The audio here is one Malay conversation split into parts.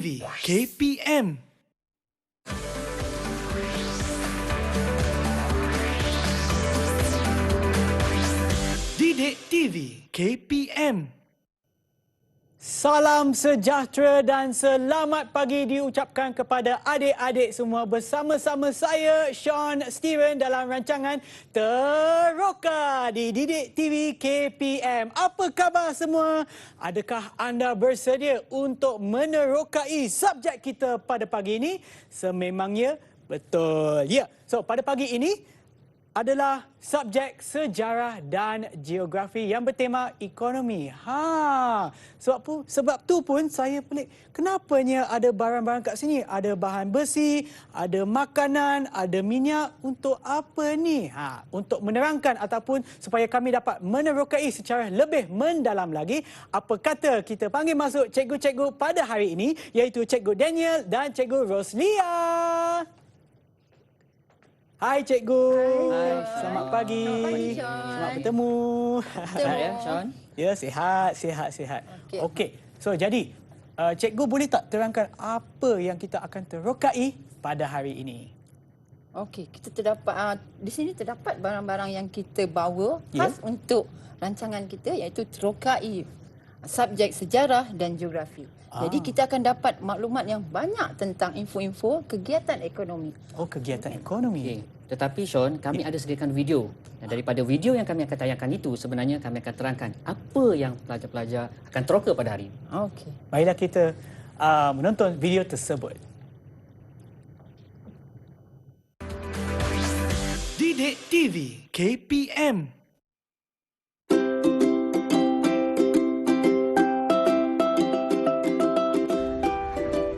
TV KPM. Didik TV KPM. Salam sejahtera dan selamat pagi diucapkan kepada adik-adik semua bersama-sama saya Sean Steven dalam rancangan Teroka di Didik TV KPM. Apa khabar semua? Adakah anda bersedia untuk menerokai subjek kita pada pagi ini? Sememangnya betul. Ya. So pada pagi ini adalah subjek sejarah dan geografi yang bertema ekonomi. Sebab tu pun saya pelik. Kenapanya ada barang-barang kat sini? Ada bahan besi, ada makanan, ada minyak. Untuk apa ni? Untuk menerangkan ataupun supaya kami dapat menerokai secara lebih mendalam lagi, apa kata kita panggil masuk cikgu-cikgu pada hari ini, iaitu Cikgu Daniel dan Cikgu Roslia. Hai Cikgu. Hai. Selamat pagi. Selamat pagi, Sean. Selamat bertemu. Sihat ya, Sean? Ya, sihat. Okey. So jadi, Cikgu boleh tak terangkan apa yang kita akan terokai pada hari ini? Okey, kita terdapat di sini terdapat barang-barang yang kita bawa khas untuk rancangan kita, iaitu terokai subjek sejarah dan geografi. Jadi kita akan dapat maklumat yang banyak tentang info-info kegiatan ekonomi. Oh, kegiatan ekonomi. Okay. Tetapi Sean, kami ada sediakan video. Dan daripada video yang kami akan tayangkan itu, sebenarnya kami akan terangkan apa yang pelajar-pelajar akan teroka pada hari ini. Okey. Baiklah kita menonton video tersebut. Didik TV KPM.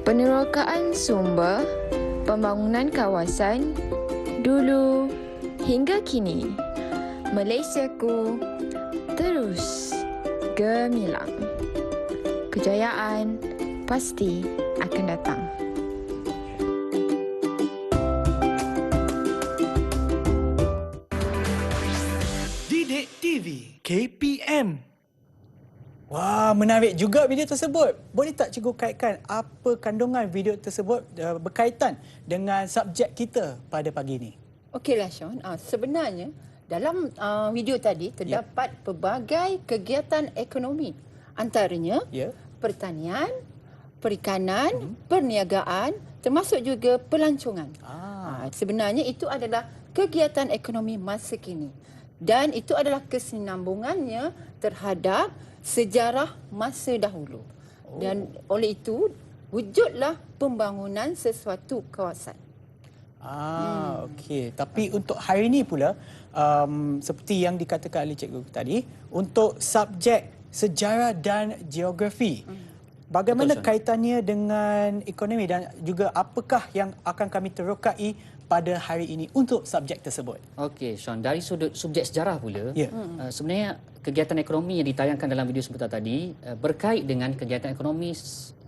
Penerokaan sumber pembangunan kawasan dulu hingga kini. Malaysiaku terus gemilang. Kejayaan pasti akan datang. Didik TV KPM. Wah, menarik juga video tersebut. Boleh tak cikgu kaitkan apa kandungan video tersebut berkaitan dengan subjek kita pada pagi ini? Okeylah Sean, sebenarnya dalam video tadi terdapat pelbagai kegiatan ekonomi. Antaranya pertanian, perikanan, perniagaan, termasuk juga pelancongan. Sebenarnya itu adalah kegiatan ekonomi masa kini. Dan itu adalah kesinambungannya terhadap sejarah masa dahulu. Dan oleh itu, wujudlah pembangunan sesuatu kawasan. Okey. Tapi untuk hari ini pula, seperti yang dikatakan oleh cikgu tadi, untuk subjek sejarah dan geografi, bagaimana kaitannya dengan ekonomi dan juga apakah yang akan kami terokai pada hari ini untuk subjek tersebut? Okey, Sean, dari sudut subjek sejarah pula, sebenarnya kegiatan ekonomi yang ditayangkan dalam video sebentar tadi berkait dengan kegiatan ekonomi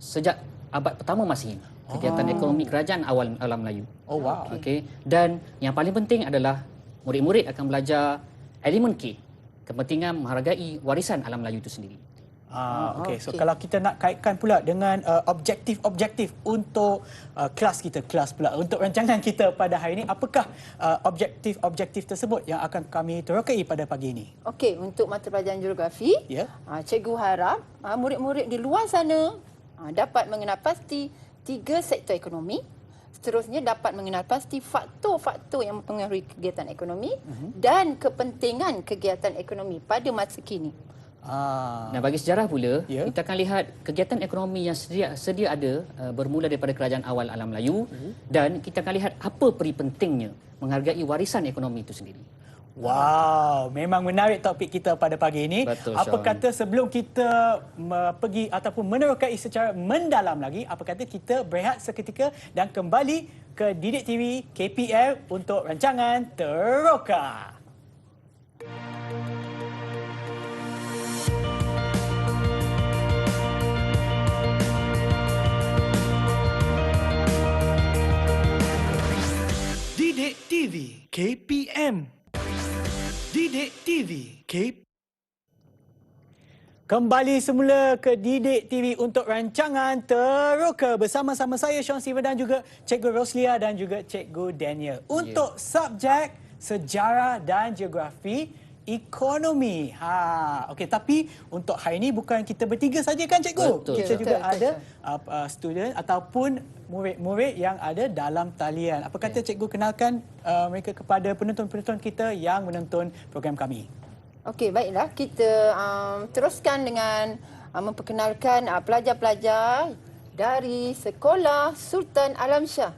sejak abad pertama Masihi. Kegiatan ekonomi kerajaan awal alam Melayu. Oh, wow. Okey. Dan yang paling penting adalah murid-murid akan belajar elemen K, kepentingan menghargai warisan alam Melayu itu sendiri. Okey. So kalau kita nak kaitkan pula dengan objektif-objektif untuk kelas pula untuk rancangan kita pada hari ini, apakah objektif-objektif tersebut yang akan kami terokai pada pagi ini? Okey, untuk mata pelajaran geografi, cikgu harap murid-murid di luar sana dapat mengenal pasti 3 sektor ekonomi. Seterusnya dapat mengenal pasti faktor-faktor yang mempengaruhi kegiatan ekonomi dan kepentingan kegiatan ekonomi pada masa kini. Nah, bagi sejarah pula, kita akan lihat kegiatan ekonomi yang sedia ada bermula daripada kerajaan awal alam Melayu dan kita akan lihat apa peri pentingnya menghargai warisan ekonomi itu sendiri. Wow, memang menarik topik kita pada pagi ini. Betul, apa Sean. kata sebelum kita pergi ataupun menerokai secara mendalam lagi, apa kata kita berehat seketika dan kembali ke Didik TV KPM untuk rancangan Teroka. Didik TV KPM. Didik TV KPM. Kembali semula ke Didik TV untuk rancangan Teroka bersama-sama saya Sean Steven dan juga Cikgu Roslia dan juga Cikgu Daniel. Untuk subjek sejarah dan geografi ekonomi. Okey, tapi untuk hari ini bukan kita bertiga saja kan Cikgu? Betul. Kita juga Betul, ada student ataupun murid-murid yang ada dalam talian. Apa kata Cikgu kenalkan mereka kepada penonton-penonton kita yang menonton program kami? Okey, baiklah. Kita teruskan dengan memperkenalkan pelajar-pelajar dari Sekolah Sultan Alam Shah.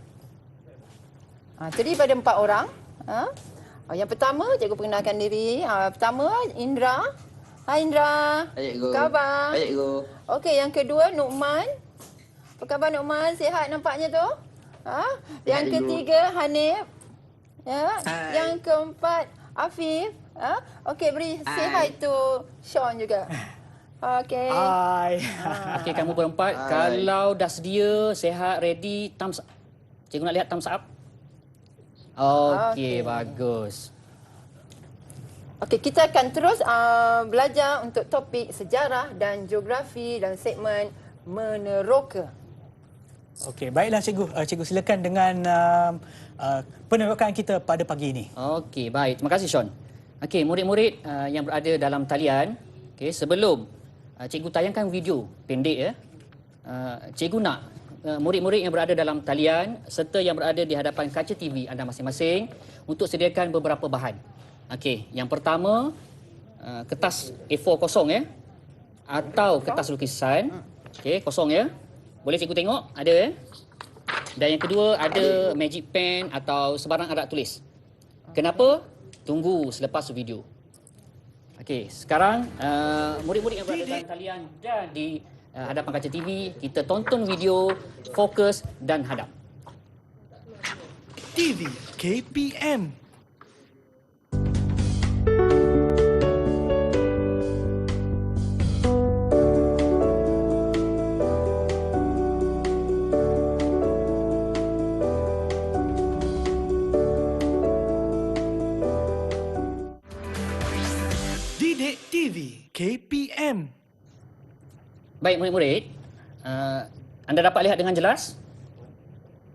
Terdiri pada 4 orang. Yang pertama, cikgu perkenalkan diri. Pertama, Indra. Hai Indra. Hai cikgu. Apa khabar? Hai cikgu. Okey, yang kedua, Nukman. Apa khabar Nukman? Sihat nampaknya tu? Yang cikgu. ketiga, Hanif. Ya. Hai. Yang keempat, Afif. Okey, beri say hi to Sean juga. Okey. Hai. Okey, kamu berempat, Hai. kalau dah sedia, sihat, ready, thumbs up. Cikgu nak lihat thumbs up. Okey, bagus. Okey, kita akan terus belajar untuk topik sejarah dan geografi dalam segmen meneroka. Okey, baiklah Cikgu. Cikgu silakan dengan penerokan kita pada pagi ini. Okey, baik. Terima kasih Sean. Okey, murid-murid yang berada dalam talian, okey, sebelum cikgu tayangkan video pendek ya. Cikgu nak murid-murid yang berada dalam talian serta yang berada di hadapan kaca TV anda masing-masing untuk sediakan beberapa bahan. Okey, yang pertama kertas A4 kosong ya atau kertas lukisan. Okey, kosong ya. Boleh cikgu tengok? Ada ya? Dan yang kedua ada magic pen atau sebarang alat tulis. Kenapa? Tunggu selepas video. Okey, sekarang murid-murid yang berada dalam talian dan di hadapan kaca TV, kita tonton video, fokus dan hadap. TV KPM. Didik TV KPM. Baik murid-murid, anda dapat lihat dengan jelas?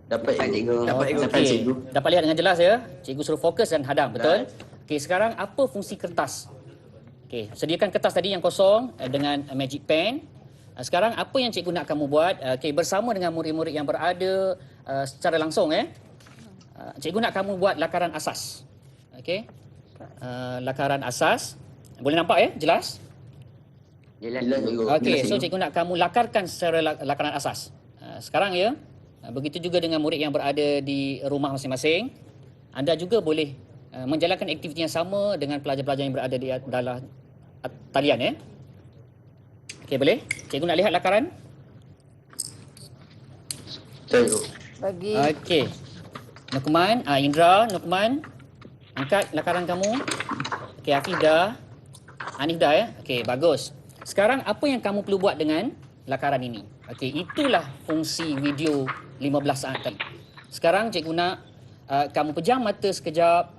Dapat cikgu. Dapat cikgu. Dapat Okey, cikgu. dapat lihat dengan jelas ya? Cikgu suruh fokus dan hadam, betul? Okey, sekarang apa fungsi kertas? Okey, sediakan kertas tadi yang kosong dengan magic pen. Sekarang apa yang cikgu nak kamu buat? Okey, bersama dengan murid-murid yang berada secara langsung cikgu nak kamu buat lakaran asas. Okey. Lakaran asas. Boleh nampak ya? Jelas? Jelas cikgu. Okey, Jelas, so cikgu. cikgu nak kamu lakarkan secara lakaran asas. Sekarang ya, begitu juga dengan murid yang berada di rumah masing-masing. Anda juga boleh menjalankan aktiviti yang sama dengan pelajar-pelajar yang berada di dalam talian ya. Okey, boleh? Cikgu nak lihat lakaran. Cikgu. Bagi Okey. Nukman, Indra, Nukman, angkat lakaran kamu. Okey, Afif dah. Hanif dah ya. Okey, bagus. Sekarang apa yang kamu perlu buat dengan lakaran ini? Okey, itulah fungsi video 15 saat tadi. Sekarang cikgu nak kamu pejam mata sekejap,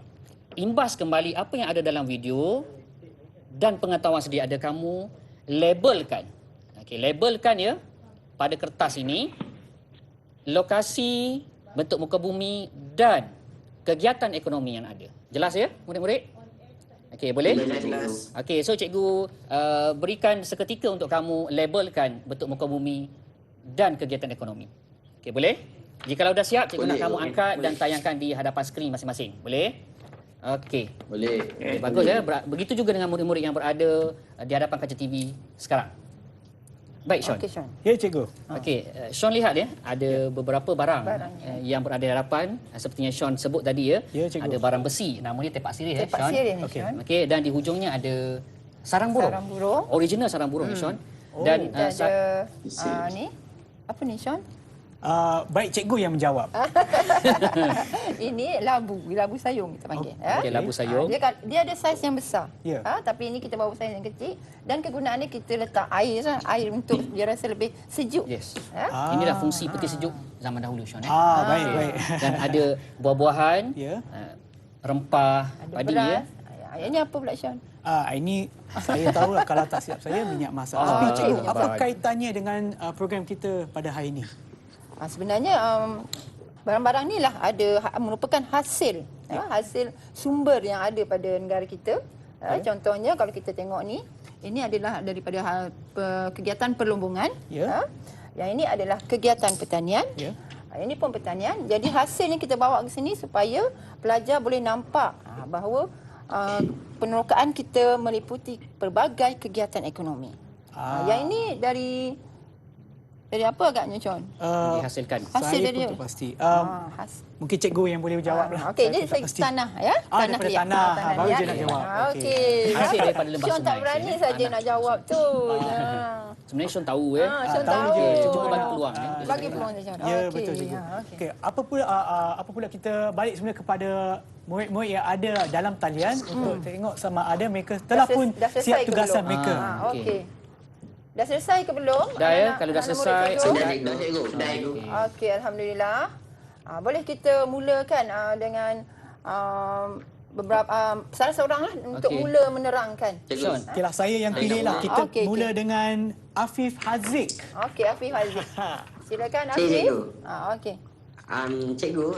imbas kembali apa yang ada dalam video dan pengetahuan sedia ada kamu labelkan. Okey, labelkan ya pada kertas ini lokasi, bentuk muka bumi dan kegiatan ekonomi yang ada. Jelas ya, murid-murid? Okey, boleh? Jelas. Okey, so cikgu berikan seketika untuk kamu labelkan bentuk muka bumi dan kegiatan ekonomi. Okey, boleh? Jikalau dah siap, cikgu nak Boleh, kamu boleh, angkat dan boleh. tayangkan di hadapan skrin masing-masing. Boleh? Okey. Boleh. Okay, bagus ya. Begitu juga dengan murid-murid yang berada di hadapan kaca TV sekarang. Baik, Sean. okey Sean. Ya Cikgu. Okey, Sean lihat ya, ada beberapa barang Barangnya. yang berada di hadapan seperti yang Sean sebut tadi ya. Ya, cikgu. Ada barang besi, namanya tepak sirih Tepak Sean. sirih ni Okey. Sean. Okey, dan di hujungnya ada sarang burung. Sarang burung. Original sarang burung Sean. Dan Dan sa- ada ni. Apa ni Sean? Baik Cikgu yang menjawab. Ini labu sayung kita panggil. Okey, labu sayung. Dia ada saiz yang besar. Ya. Tapi ini kita bawa saiz yang kecil dan kegunaannya kita letak air untuk dia rasa lebih sejuk. yes. Ah. Inilah fungsi peti sejuk zaman dahulu Sean Baik, baik. Dan ada buah-buahan, Ya. rempah, Ada padi beras, ya. Yang ini apa pula Sean? Ini saya tahu lah kalau tak silap saya minyak masak. Tapi cikgu, apa kaitannya dengan program kita pada hari ini? Sebenarnya barang-barang ni lah merupakan hasil hasil sumber yang ada pada negara kita. Contohnya kalau kita tengok ni, ini adalah daripada kegiatan perlombongan. Yang ini adalah kegiatan pertanian. Ini pun pertanian. Jadi hasil yang kita bawa ke sini supaya pelajar boleh nampak bahawa penerokaan kita meliputi pelbagai kegiatan ekonomi. Yang ini dari apa agaknya, Con? Dihasilkan. Hasil Saya dari pun tak pasti. Mungkin cikgu yang boleh jawab lah. Okey, Saya dia pun tak dari pasti. tanah ya. Tanah daripada liat. tanah. Baru liat. je nak jawab. Okey. Hasil daripada lembah Sean tak sungai. berani saja nak jawab tu. Sebenarnya Sean tahu Sean tahu tahu. je. Cuma bagi peluang. Bagi peluang saja. Ya, betul cikgu. Okey, apa pula kita balik sebenarnya kepada murid-murid yang ada dalam talian untuk tengok sama ada mereka telah pun dah selesai siap ke tugasan belum? mereka. Okey. Dah selesai ke belum? Dah ya, kalau dah anak-anak selesai, murid cikgu? Dah cikgu. Dah cikgu. Okey, alhamdulillah. Boleh kita mulakan dengan beberapa salah seorang lah untuk Okey. mula menerangkan. Cikgu. Okeylah, saya yang pilih lah. Kita Okey, mula dengan Afif Haziq. Okey, Afif Haziq. Silakan Cik, Afif. cikgu. Okey. Cikgu,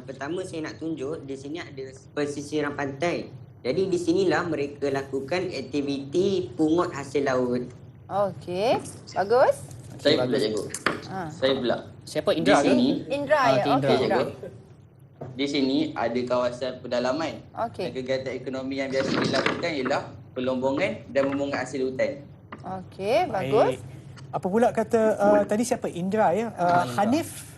pertama saya nak tunjuk di sini ada pesisiran pantai. Jadi di sinilah mereka lakukan aktiviti pungut hasil laut. Okey. Bagus. Saya pula cikgu. Saya pula. Siapa? Indra Di ke? sini, Indra ya. Okey, Indra. Okey, Indra. di sini ada kawasan pedalaman. Okey. Dan kegiatan ekonomi yang biasa dilakukan ialah pelombongan dan memungut hasil hutan. Okey, bagus. Apa pula kata tadi siapa? Indra ya? Hanif?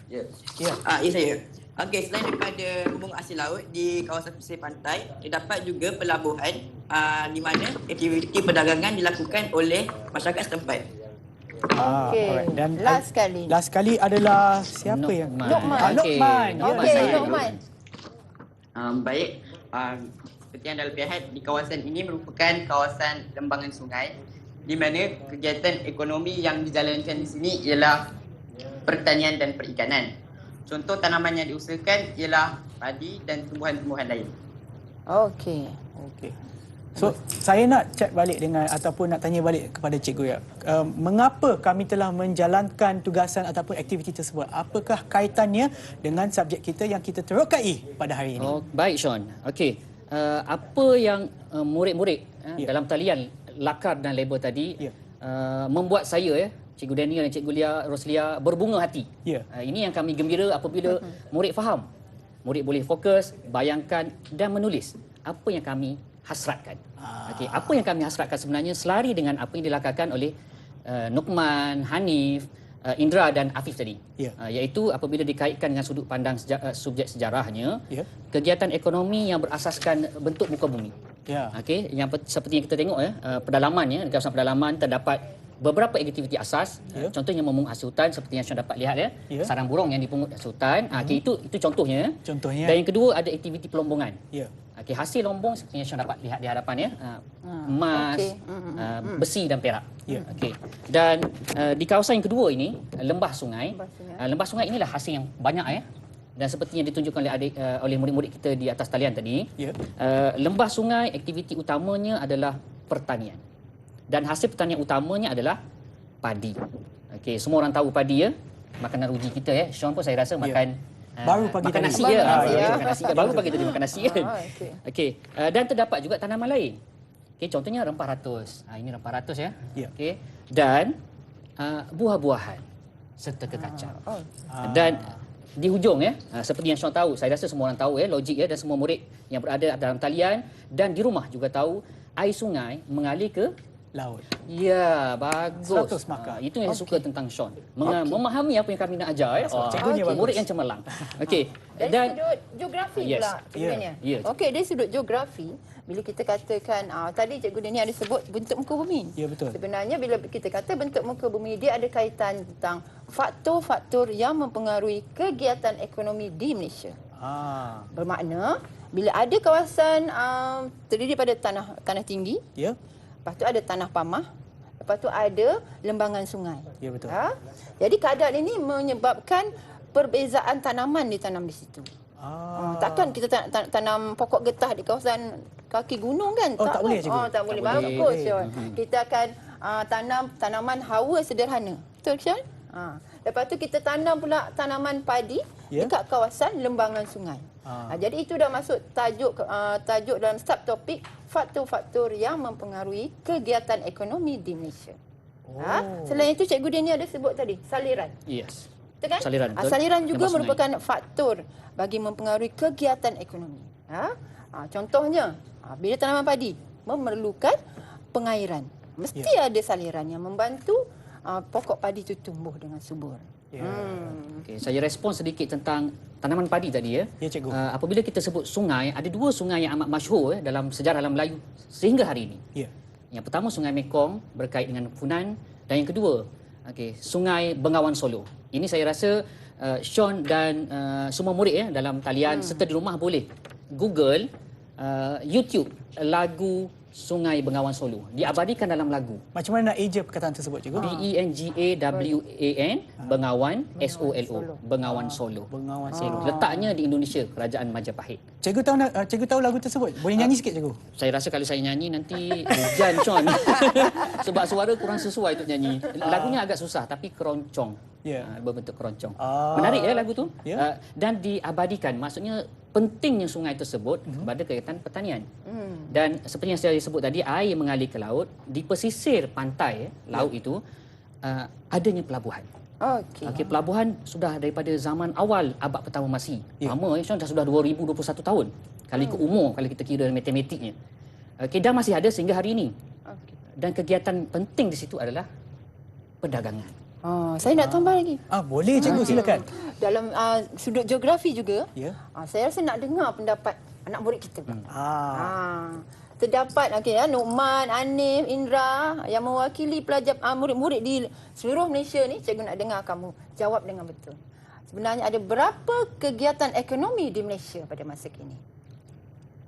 Ya. Ya. Ya saya. Okey, selain daripada memungut hasil laut di kawasan pesisir pantai, terdapat juga pelabuhan di mana aktiviti perdagangan dilakukan oleh masyarakat setempat. Okey. Alright. Dan Last sekali. Last kali adalah siapa yang? Lokman. Lokman. Ya. Okey, saya. Lokman. Baik, seperti yang dah lihat, di kawasan ini merupakan kawasan lembangan sungai di mana kegiatan ekonomi yang dijalankan di sini ialah pertanian dan perikanan. Contoh tanaman yang diusahakan ialah padi dan tumbuhan-tumbuhan lain. Okey. Okey. So, saya nak cek balik dengan ataupun nak tanya balik kepada cikgu ya. Mengapa kami telah menjalankan tugasan ataupun aktiviti tersebut? Apakah kaitannya dengan subjek kita yang kita terokai pada hari ini? Oh, baik Sean. Okey. Apa yang murid-murid dalam talian lakar dan label tadi membuat saya Cikgu Daniel dan Cikgu Roslia berbunga hati. Ini yang kami gembira apabila murid faham. Murid boleh fokus, bayangkan dan menulis apa yang kami hasratkan. Okey, apa yang kami hasratkan sebenarnya selari dengan apa yang dilakukan oleh Nukman, Hanif, Indra dan Afif tadi. Iaitu apabila dikaitkan dengan sudut pandang subjek sejarahnya, kegiatan ekonomi yang berasaskan bentuk muka bumi. Okey, yang seperti yang kita tengok pedalaman di kawasan pedalaman terdapat beberapa aktiviti asas. Contohnya memungut hasil hutan seperti yang Sean dapat lihat sarang burung yang dipungut hasil hutan. Okey, itu contohnya. Dan yang kedua ada aktiviti pelombongan. Okey, hasil lombong seperti yang Sean dapat lihat di hadapan emas, besi dan perak. Okey. Dan di kawasan yang kedua ini lembah sungai. Lembah sungai inilah hasil yang banyak dan seperti yang ditunjukkan oleh murid-murid kita di atas talian tadi, lembah sungai aktiviti utamanya adalah pertanian. Dan hasil pertanian utamanya adalah padi. Okey, semua orang tahu padi makanan ruji kita Sean pun saya rasa makan baru pagi makan tadi. nasi makan nasi baru pagi tadi makan nasi kan. Okey. Dan terdapat juga tanaman lain. Okey, contohnya rempah ratus. Ini rempah ratus Okey. Dan buah-buahan serta kekacang. Dan di hujung seperti yang Sean tahu, saya rasa semua orang tahu logik dan semua murid yang berada dalam talian dan di rumah juga tahu air sungai mengalir ke laut. Ya, bagus. 100 markah. Itu yang saya suka tentang Sean. memahami apa yang kami nak ajar Cikgunya bagus. murid yang cemerlang. Okey. Dari sudut geografi pula sebenarnya. Okey, dari sudut geografi, bila kita katakan tadi Cikgu Dani ada sebut bentuk muka bumi. Ya, betul. Sebenarnya bila kita kata bentuk muka bumi, dia ada kaitan tentang faktor-faktor yang mempengaruhi kegiatan ekonomi di Malaysia. Bermakna bila ada kawasan terdiri pada tanah tinggi, lepas tu ada tanah pamah, lepas tu ada lembangan sungai. Ya, betul. Jadi keadaan ini menyebabkan perbezaan tanaman ditanam di situ. Takkan kita tanam pokok getah di kawasan kaki gunung kan? Tak boleh, cikgu? Tak boleh. Bagus, Sean. Kita akan tanam tanaman hawa sederhana. Betul, Sean? Lepas tu kita tanam pula tanaman padi dekat kawasan lembangan sungai. Jadi itu dah masuk tajuk dalam subtopik faktor-faktor yang mempengaruhi kegiatan ekonomi di Malaysia. Selain itu cikgu dia ni ada sebut tadi saliran. Yes. Betul kan? Saliran, betul. Saliran juga Lembaga merupakan faktor bagi mempengaruhi kegiatan ekonomi. Contohnya, bila tanaman padi memerlukan pengairan, mesti ada saliran yang membantu pokok padi itu tumbuh dengan subur. Okay, saya respon sedikit tentang tanaman padi tadi ya. Ya, cikgu. Apabila kita sebut sungai, ada dua sungai yang amat masyhur dalam sejarah dalam Melayu sehingga hari ini. Ya. Yang pertama Sungai Mekong berkait dengan Funan, dan yang kedua Sungai Bengawan Solo. Ini saya rasa Sean dan semua murid dalam talian serta di rumah boleh Google YouTube lagu Sungai Bengawan Solo. Diabadikan dalam lagu. Macam mana nak eja perkataan tersebut, cikgu? Bengawan Bengawan Solo. Bengawan Solo. Bengawan Solo. Letaknya di Indonesia, Kerajaan Majapahit. Cikgu tahu lagu tersebut? Boleh nyanyi sikit, cikgu? Saya rasa kalau saya nyanyi nanti hujan, Sean. Sebab suara kurang sesuai untuk nyanyi. Lagunya agak susah tapi keroncong. Berbentuk keroncong. Menarik lagu tu. Dan diabadikan. Maksudnya pentingnya sungai tersebut kepada kegiatan pertanian. Dan seperti yang saya sebut tadi, air mengalir ke laut. Di pesisir pantai laut itu adanya pelabuhan. Pelabuhan sudah daripada zaman awal abad pertama Masihi. Lama, dah sudah 2021 tahun. Kali ke umur, kalau kita kira matematiknya. Dan masih ada sehingga hari ini. Dan kegiatan penting di situ adalah perdagangan. Saya nak tambah lagi. Boleh, cikgu, silakan. Dalam sudut geografi juga, saya rasa nak dengar pendapat anak murid kita. Terdapat Nukman, Anif, Indra yang mewakili pelajar murid-murid di seluruh Malaysia ni. Cikgu nak dengar kamu jawab dengan betul. Sebenarnya ada berapa kegiatan ekonomi di Malaysia pada masa kini?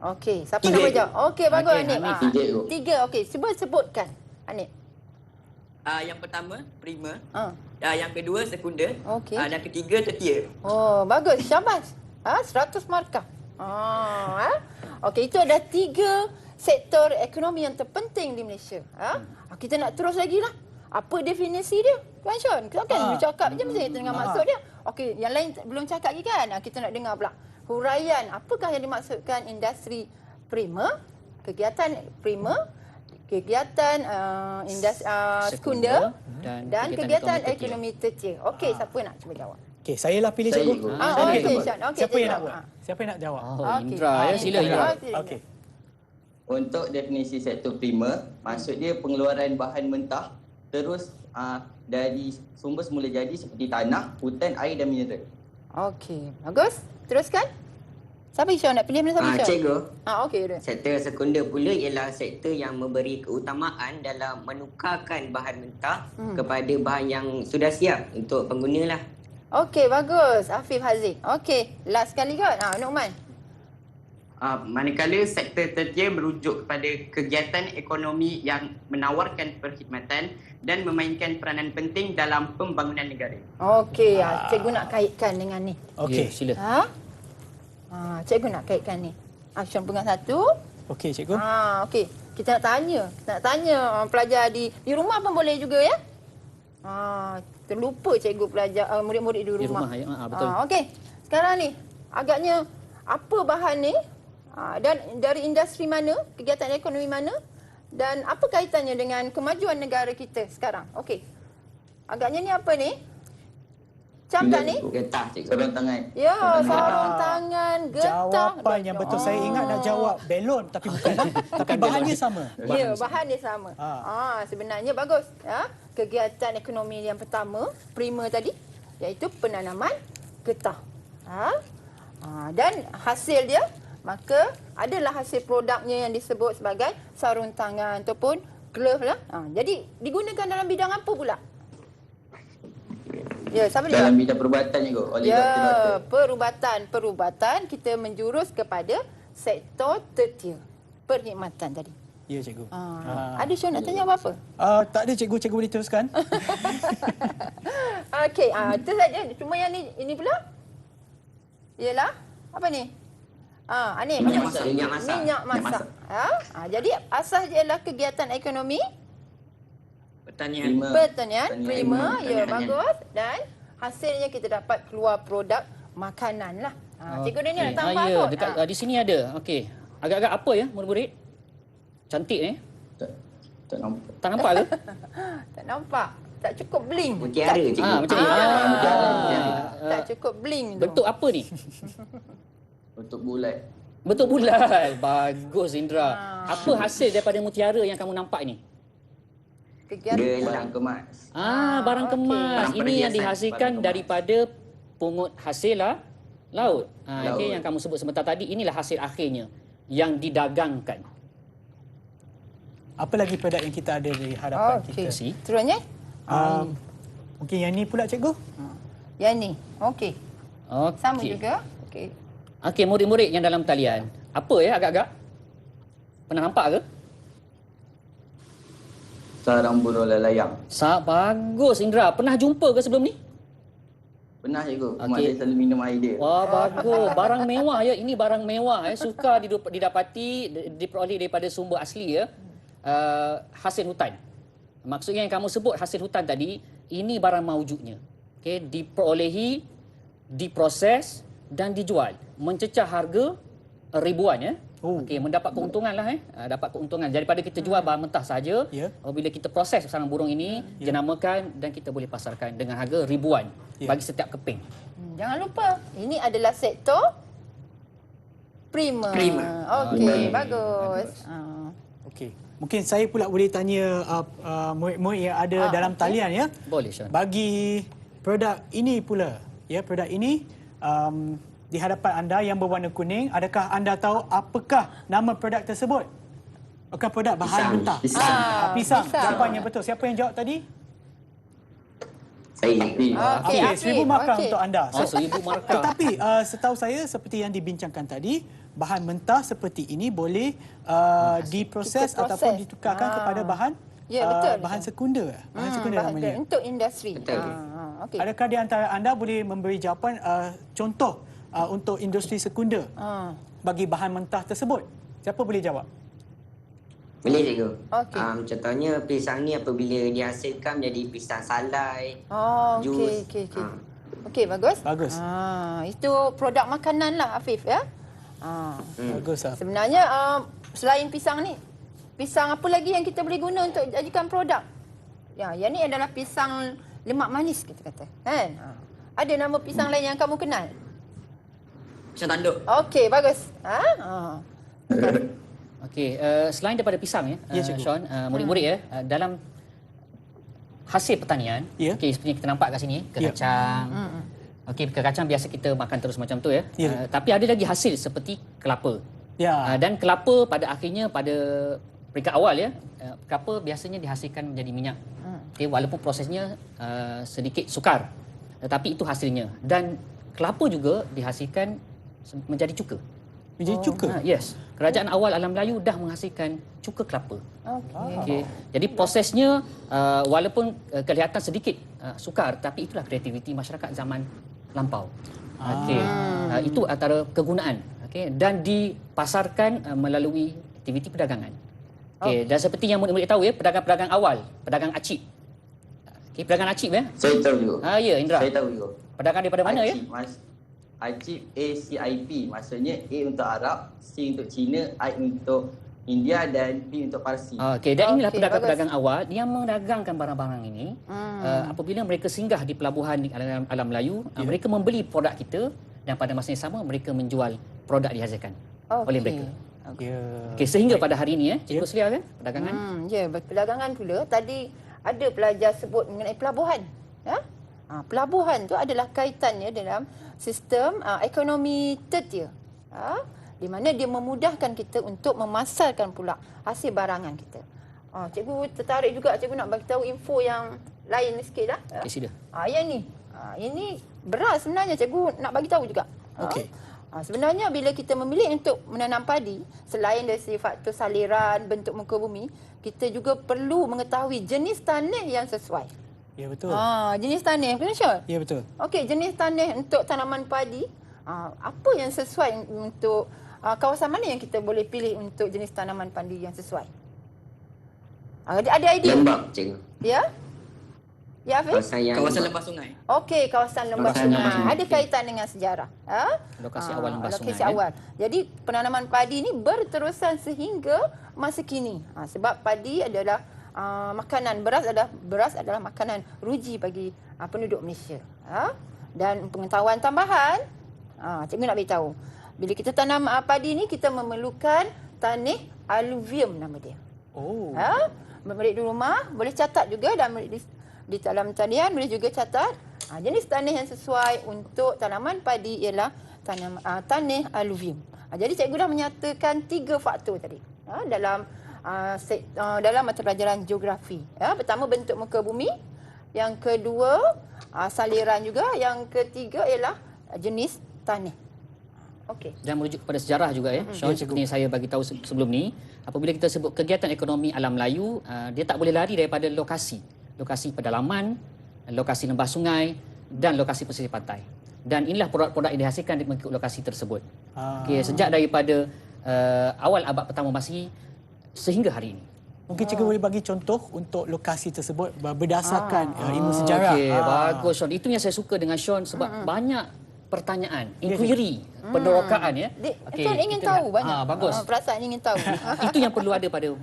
Okey, siapa nak jawab? Okey, bagus Anif. 3. Okey, cuba sebutkan Anif. Yang pertama, primer. Yang kedua, sekunder. Dan ketiga, tertier. Bagus. Syabas. 100 markah. Okey, itu ada 3 sektor ekonomi yang terpenting di Malaysia. Kita nak terus lagi lah. Apa definisi dia? Tuan Sean, kan cakap je mesti kita dengar maksud dia. Okey, yang lain belum cakap lagi kan? Kita nak dengar pula. Huraian, apakah yang dimaksudkan industri primer, kegiatan primer, kegiatan sekunder dan kegiatan ekonomi tertier. Okey, siapa nak cuba jawab? Okey, saya lah pilih, cikgu. Siapa yang nak buat? Siapa yang nak jawab? Indra, sila Indra. Okey. Untuk definisi sektor primer, maksud dia pengeluaran bahan mentah terus dari sumber semula jadi seperti tanah, hutan, air dan mineral. Okey, bagus. Teruskan. Siapa Isyaw nak pilih? Mana siapa Isyaw? Cikgu. Okey. Sektor sekunder pula ialah sektor yang memberi keutamaan dalam menukarkan bahan mentah kepada bahan yang sudah siap untuk pengguna lah. Okey, bagus. Afif Haziq. Okey, last sekali kot. Nukman. Manakala sektor tertier merujuk kepada kegiatan ekonomi yang menawarkan perkhidmatan dan memainkan peranan penting dalam pembangunan negara. Okey, cikgu nak kaitkan dengan ni. Okey, sila. Cikgu nak kaitkan ni. Sean pegang satu. Okey, cikgu. Okey, kita nak tanya pelajar di rumah pun boleh juga ya. Terlupa cikgu pelajar murid-murid di rumah. Di rumah, betul. Okey, sekarang ni agaknya apa bahan ni? Dan dari industri mana, kegiatan ekonomi mana, dan apa kaitannya dengan kemajuan negara kita sekarang? Okey. Agaknya ni apa ni? Cakap ni? Getah, cikgu. Sarung tangan. Ya, sarung tangan, getah. Jawapan yang betul. Saya ingat nak jawab belon, tapi bukan. Tapi bahannya sama. Ya, bahannya sama. Sebenarnya bagus. Kegiatan ekonomi yang pertama, primer tadi, iaitu penanaman getah. Dan hasil dia, maka adalah hasil produknya yang disebut sebagai sarung tangan ataupun glove lah. Jadi digunakan dalam bidang apa pula? Ya, siapa dia? Dalam bidang perubatan juga. Perubatan kita menjurus kepada sektor tertier. Perkhidmatan tadi. Ya, cikgu. Ada Syah nak tanya apa-apa? Tak ada, cikgu. Cikgu boleh teruskan. Okey, itu saja. Cuma yang ini pula ialah Apa ni? Ni Minyak apa? masak. Minyak masak. Minyak masak. Jadi asas dia adalah kegiatan ekonomi Pertanian. pertanian, prima, ya pertanian. bagus, dan hasilnya kita dapat keluar produk makanan lah. Cikgu Daniel nak tambah ya, kot. dekat di sini ada. Okey. Agak-agak apa ya murid-murid? Cantik ni. Tak nampak. Tak nampak ke? Tak nampak. Tak cukup bling. Mutiara, cikgu. Macam ni. Tak cukup bling tu. Bentuk apa ni? Untuk bulat. Bentuk bulat. Bagus Indra. Apa hasil daripada mutiara yang kamu nampak ni? Kegiatan. Barang kemas. Barang kemas. Barang Ini yang perhiasan. dihasilkan Barang kemas. daripada pungut hasil laut. Laut. Okay, yang kamu sebut sebentar tadi, inilah hasil akhirnya yang didagangkan. Apa lagi produk yang kita ada di hadapan Okey. kita? Seterusnya? Mungkin yang ni pula cikgu? Yang ni. Okey. Okey. Sama juga. Okey. Okey, murid-murid yang dalam talian. Apa ya agak-agak? Pernah nampak ke? Sarang burung lalayang. Bagus Indra. Pernah jumpa ke sebelum ni? Pernah cikgu. Mak Okey. dia selalu minum air dia. Wah, bagus. Barang mewah ya. Ini barang mewah ya. Sukar didapati, diperoleh daripada sumber asli ya. Hasil hutan. Maksudnya yang kamu sebut hasil hutan tadi, ini barang maujudnya. Okey, diperolehi, diproses dan dijual. Mencecah harga ribuan ya. Okey, mendapat keuntungan lah dapat keuntungan daripada kita jual bahan mentah saja. Ya. Apabila kita proses sarang burung ini, jenamakan dan kita boleh pasarkan dengan harga ribuan bagi setiap keping. Jangan lupa, ini adalah sektor prima. Okey, bagus. Okey. Mungkin saya pula boleh tanya murid-murid yang ada dalam talian ya. Boleh Sean. Bagi produk ini pula, ya, produk ini di hadapan anda yang berwarna kuning, adakah anda tahu apakah nama produk tersebut? Bukan produk bahan Pisang. mentah. Pisang. Pisang. Pisang. Jawapannya betul. Siapa yang jawab tadi? Saya. Okey, Okey, 1000 markah untuk anda. 1000 markah. Tetapi setahu saya seperti yang dibincangkan tadi, bahan mentah seperti ini boleh diproses Kita proses. ataupun ditukarkan kepada bahan Ya, betul, bahan betul. sekunder. Bahan sekunder namanya. Untuk industri. Betul. Okey. Adakah di antara anda boleh memberi jawapan contoh untuk industri sekunder bagi bahan mentah tersebut? Siapa boleh jawab? Boleh cikgu. Okey. Contohnya pisang ni apabila dihasilkan menjadi pisang salai. Okey, jus. okey. Okey, bagus. Bagus. Itu produk makanan lah, Afif ya. Bagus lah. Sebenarnya selain pisang ni, pisang apa lagi yang kita boleh guna untuk jadikan produk? Ya, yang ni adalah pisang lemak manis kita kata. Kan? Ada nama pisang lain yang kamu kenal? Pisang tanduk. Okey, bagus. Okey, selain daripada pisang ya, cikgu. Sean, murid-murid ya, dalam hasil pertanian, Ya. okey seperti yang kita nampak kat sini, kekacang. Okey, kekacang biasa kita makan terus macam tu ya. Ya. Tapi ada lagi hasil seperti kelapa. Ya. Dan kelapa pada akhirnya pada peringkat awal ya, kelapa biasanya dihasilkan menjadi minyak. Okey, walaupun prosesnya sedikit sukar. Tetapi itu hasilnya. Dan kelapa juga dihasilkan menjadi cuka. Menjadi cuka. Yes. Kerajaan awal alam Melayu dah menghasilkan cuka kelapa. Okey. Okey. Jadi prosesnya walaupun kelihatan sedikit sukar, tapi itulah kreativiti masyarakat zaman lampau. Okey. Itu antara kegunaan. Okey, dan dipasarkan melalui aktiviti perdagangan. Okey, dan seperti yang murid-murid tahu ya, pedagang-pedagang awal, pedagang acip. Okey, pedagang acip ya. Saya tahu juga. Ya, Indra. Saya tahu juga. Pedagang daripada mana ya? Acip ACIP. Maksudnya A untuk Arab, C untuk Cina, I untuk India dan P untuk Parsi. Okey, dan inilah Okey, pedagang-pedagang awal yang mendagangkan barang-barang ini. Apabila mereka singgah di pelabuhan di alam Melayu, mereka membeli produk kita dan pada masa yang sama mereka menjual produk dihasilkan oleh mereka. Ya. Okey, sehingga pada hari ini Cikgu selia kan perdagangan? Ya, perdagangan pula tadi ada pelajar sebut mengenai pelabuhan. Ya? Pelabuhan tu adalah kaitannya dalam sistem ekonomi tertia. Di mana dia memudahkan kita untuk memasarkan pula hasil barangan kita. Cikgu tertarik juga, cikgu nak bagi tahu info yang lain sikit lah. Okey, sila. Yang ni. Ini beras sebenarnya cikgu nak bagi tahu juga. Okey. Sebenarnya bila kita memilih untuk menanam padi, selain dari faktor saliran, bentuk muka bumi, kita juga perlu mengetahui jenis tanah yang sesuai. Ya betul. Jenis tanah, betul Syul? Ya betul. Okey, jenis tanah untuk tanaman padi apa yang sesuai untuk kawasan mana yang kita boleh pilih untuk jenis tanaman padi yang sesuai? Ada idea? Lembap, cikgu. Ya? Ya, Hafiz? Kawasan lembah sungai. Okey, kawasan lembah sungai. Ada kaitan dengan sejarah. Lokasi awal lembah sungai. Lokasi awal. Jadi penanaman padi ini berterusan sehingga masa kini. Sebab padi adalah makanan, beras adalah makanan ruji bagi penduduk Malaysia. Dan pengetahuan tambahan, cikgu nak beritahu. Bila kita tanam padi ni, kita memerlukan tanah aluvium nama dia. Oh. Murid di rumah boleh catat juga, dan murid di dalam talian boleh juga catat jenis tanah yang sesuai untuk tanaman padi ialah tanah aluvium. Jadi cikgu dah menyatakan 3 faktor tadi dalam mata pelajaran geografi. Pertama, bentuk muka bumi. Yang kedua, saliran juga. Yang ketiga ialah jenis tanah. Okey. Dan merujuk kepada sejarah juga ya. Sean, seperti yang saya bagi tahu sebelum ni, apabila kita sebut kegiatan ekonomi alam Melayu, dia tak boleh lari daripada lokasi pedalaman, lokasi lembah sungai dan lokasi pesisir pantai. Dan inilah produk-produk yang dihasilkan di mengikut lokasi tersebut. Okey, sejak daripada awal abad pertama Masihi sehingga hari ini. Mungkin cikgu boleh bagi contoh untuk lokasi tersebut berdasarkan ilmu sejarah. Okey, bagus Sean. Itu yang saya suka dengan Sean sebab banyak pertanyaan, inquiry, penerokaan ya. Sean ingin tahu banyak. Bagus. Perasaan ingin tahu. Itu yang perlu ada pada.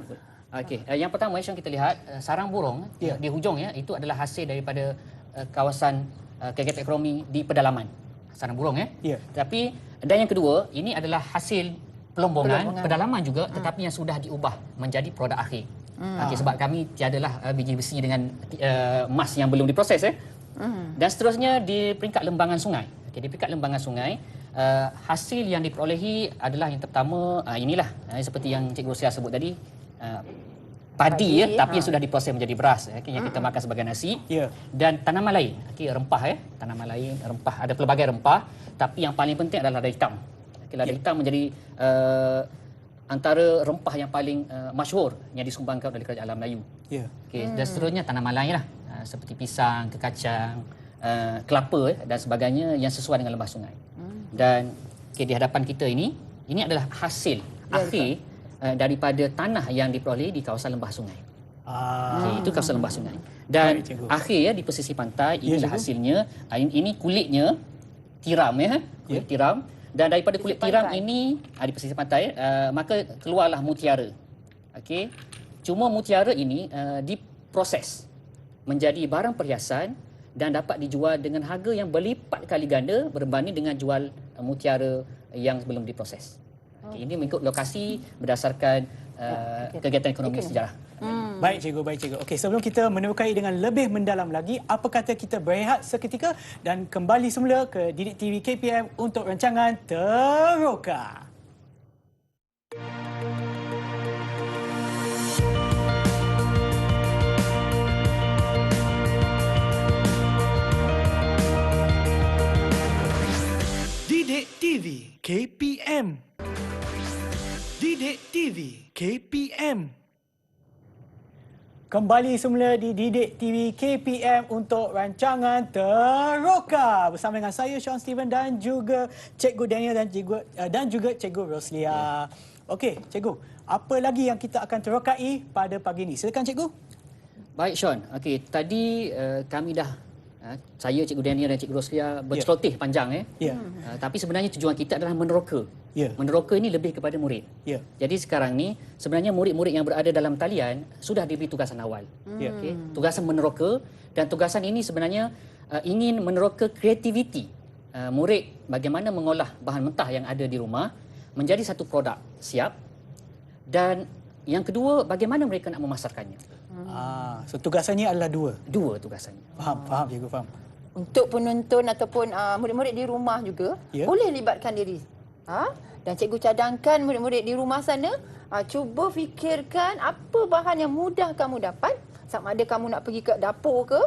Okey, yang pertama Sean, kita lihat sarang burung di hujung ya, itu adalah hasil daripada kawasan kegiatan ekonomi di pedalaman. Sarang burung ya. Tapi dan yang kedua, ini adalah hasil pelombongan pedalaman juga, tetapi yang sudah diubah menjadi produk akhir. Okey, sebab kami tiadalah biji besi dengan emas yang belum diproses ya. Dan seterusnya di peringkat lembangan sungai. Okey, di peringkat lembangan sungai, hasil yang diperolehi adalah yang pertama inilah seperti yang Cikgu Rosia sebut tadi, padi ya, tapi yang sudah diproses menjadi beras yang kita makan sebagai nasi. Dan tanaman lain, rempah ya, tanaman lain, rempah, ada pelbagai rempah, tapi yang paling penting adalah lada hitam. Lada hitam menjadi antara rempah yang paling masyhur yang disumbangkan oleh kerajaan alam Melayu. Dan seterusnya tanaman lain lah, seperti pisang, kekacang, kelapa dan sebagainya yang sesuai dengan lembah sungai. Dan di hadapan kita ini adalah hasil akhir daripada tanah yang diperoleh di kawasan lembah sungai. Itu kawasan lembah sungai. Dan akhir di pesisir pantai, inilah hasilnya. Ini kulitnya tiram ya, kulit tiram. Dan daripada kulit tiram ini di pesisir pantai, maka keluarlah mutiara. Cuma mutiara ini diproses menjadi barang perhiasan dan dapat dijual dengan harga yang berlipat kali ganda berbanding dengan jual mutiara yang belum diproses. Ini mengikut lokasi berdasarkan kegiatan ekonomi sejarah. Baik cikgu. Okey, sebelum kita menerokai dengan lebih mendalam lagi, apa kata kita berehat seketika dan kembali semula ke Didik TV KPM untuk rancangan Teroka. Didik TV KPM. Didik TV KPM. Kembali semula di Didik TV KPM untuk rancangan Teroka bersama dengan saya Sean Steven dan juga Cikgu Daniel dan juga Cikgu Roslia. Okey, Cikgu, apa lagi yang kita akan terokai pada pagi ini? Silakan Cikgu. Baik Sean. Okey, tadi kami dah saya, Cikgu Daniel dan Cikgu Roslia berceloteh panjang tapi sebenarnya tujuan kita adalah meneroka. Meneroka ini lebih kepada murid. Jadi sekarang ni sebenarnya murid-murid yang berada dalam talian sudah diberi tugasan awal. Tugasan meneroka, dan tugasan ini sebenarnya ingin meneroka kreativiti murid bagaimana mengolah bahan mentah yang ada di rumah menjadi satu produk siap, dan yang kedua bagaimana mereka nak memasarkannya. So tugasannya adalah dua tugasannya. Faham cikgu, faham. Untuk penonton ataupun murid-murid di rumah juga boleh libatkan diri. Dan cikgu cadangkan murid-murid di rumah sana cuba fikirkan apa bahan yang mudah kamu dapat. Sama ada kamu nak pergi ke dapur ke,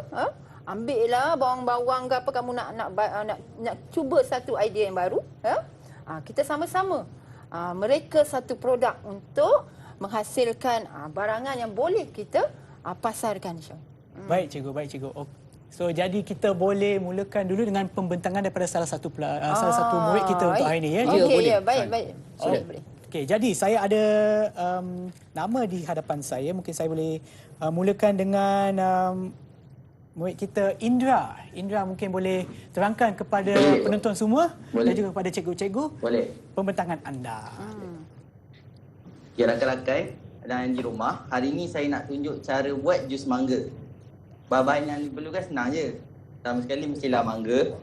ambillah bawang-bawang ke apa, kamu nak cuba satu idea yang baru. Kita sama-sama mereka satu produk untuk menghasilkan barangan yang boleh kita pasarkan. Baik cikgu. So jadi kita boleh mulakan dulu dengan pembentangan daripada salah satu murid kita untuk hari ini ya. Okey, ya, boleh. baik. Boleh. Okey, jadi saya ada nama di hadapan saya. Mungkin saya boleh mulakan dengan murid kita Indra. Indra mungkin boleh terangkan kepada penonton semua dan juga kepada cikgu-cikgu pembentangan anda. Ya, rakan-rakan dan di rumah, hari ini saya nak tunjuk cara buat jus mangga. Bahan yang diperlukan senang je. Pertama sekali mestilah mangga.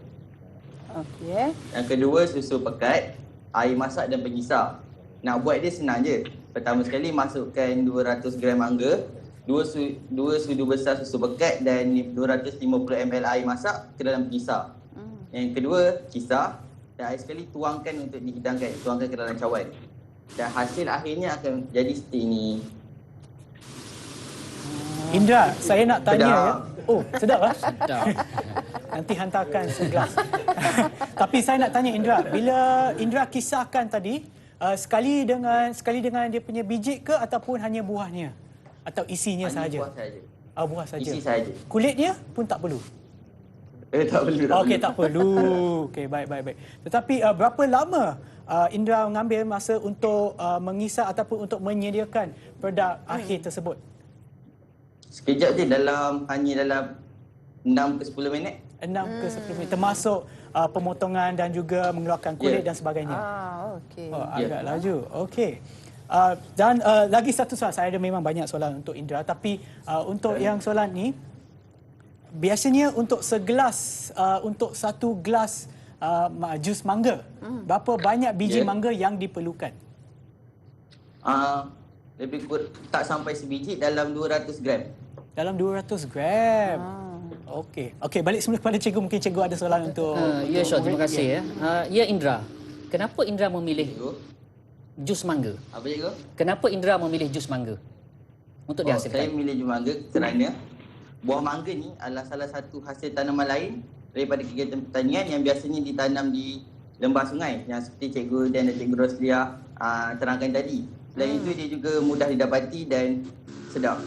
Okey. Yang kedua susu pekat, air masak dan pengisar. Nak buat dia senang je. Pertama sekali masukkan 200 gram mangga, 2 sudu besar susu pekat dan 250 ml air masak ke dalam pengisar. Yang kedua kisar dan air sekali tuangkan untuk dihidangkan, tuangkan ke dalam cawan. Dan hasil akhirnya akan jadi seperti ini. Indra, saya nak tanya Sedap. ya. Oh, sedap ah? Sedap. Nanti hantarkan segelas. Tapi saya nak tanya Indra, bila Indra kisahkan tadi, sekali dengan dia punya biji ke ataupun hanya buahnya? Atau isinya sahaja? Buah sahaja. Buah saja. Isi sahaja. Kulitnya pun tak perlu? Tak perlu. Okey, tak perlu. Okey, baik. Tetapi berapa lama Indra mengambil masa untuk mengisar ataupun untuk menyediakan produk akhir tersebut? Sekejap je, hanya dalam 6 ke 10 minit. 6 ke 10 minit termasuk pemotongan dan juga mengeluarkan kulit dan sebagainya. Okey. Agak laju. Okey. Dan lagi satu soalan, saya ada memang banyak soalan untuk Indra, tapi untuk yang soalan ni, biasanya untuk segelas, untuk satu gelas jus mangga, berapa banyak biji mangga yang diperlukan? Lebih kurang tak sampai sebiji, dalam 200 gram. Dalam 200 gram. Okey, balik semula kepada cikgu. Mungkin cikgu ada soalan untuk Ya, Sean, terima kasih ya. Ya, Indra. Kenapa Indra memilih jus mangga? Apa cikgu? Kenapa Indra memilih jus mangga untuk dihasilkan? Saya memilih jus mangga kerana buah mangga ni adalah salah satu hasil tanaman lain daripada kegiatan pertanian yang biasanya ditanam di lembah sungai yang seperti cikgu dan cikgu Roslia terangkan tadi. Selain itu dia juga mudah didapati dan sedap.